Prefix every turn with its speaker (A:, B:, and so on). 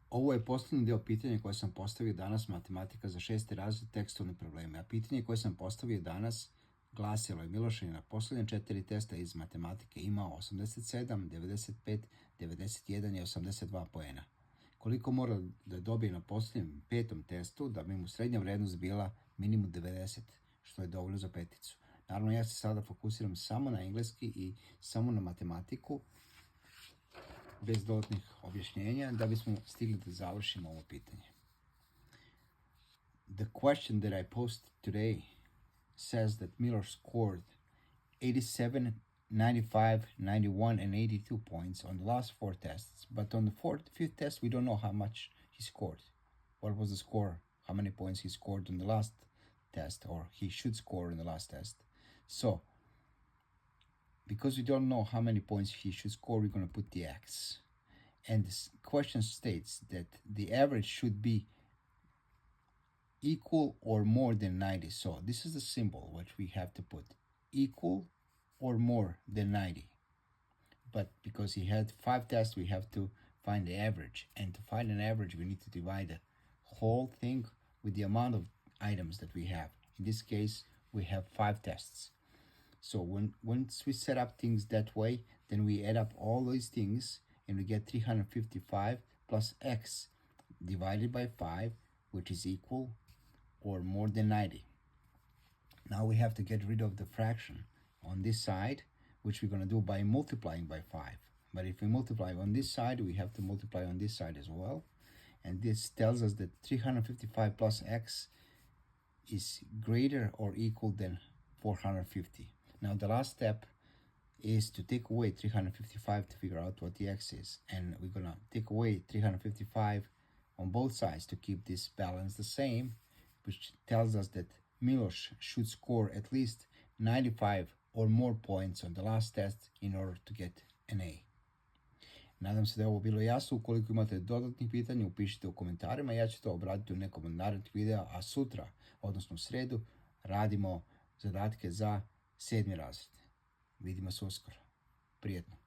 A: Ovo je posljednji dio pitanja koje sam postavio danas, matematika za 6. razred, tekstovne probleme. A pitanje koje sam postavio danas glasilo je: Miloš je na posljednje 4 testa iz matematike imao 87, 95, 91 i 82 poena. Koliko mora da dobije na posljednjem 5. testu da bi mu srednja vrednost bila minimum 90, što je dovoljno za peticu? Naravno, ja se sada fokusiram samo na engleski i samo na matematiku, bez dodatnih objašnjenja, da bismo stigli da završimo ovo pitanje. The question that I posted today says that Miloš scored 87, 95, 91, and 82 points on the last 4 tests, but on the fifth test, we don't know how much he scored. What was the score? How many points he scored on the last test, or he should score in the last test. So, because we don't know how many points he should score, we're going to put the X. And this question states that the average should be equal or more than 90. So this is the symbol which we have to put: equal or more than 90. But because he had 5 tests, we have to find the average. And to find an average, we need to divide the whole thing with the amount of items that we have. In this case, we have 5 tests. So once we set up things that way, then we add up all these things and we get 355 plus x divided by 5, which is equal or more than 90. Now we have to get rid of the fraction on this side, which we're going to do by multiplying by 5. But if we multiply on this side, we have to multiply on this side as well. And this tells us that 355 plus x is greater or equal than 450. Now the last step is to take away 355 to figure out what the x is. And we're going to take away 355 on both sides to keep this balance the same, which tells us that Miloš should score at least 95 or more points on the last test in order to get an A. Nadam se da je ovo bilo jasno. Ukoliko imate dodatnih pitanja, upišite u komentarima. Ja ću to obraditi u nekom od narednih videa, a sutra, odnosno u sredu, radimo zadatke za 7. razred. Vidimo se uskoro. Prijetno.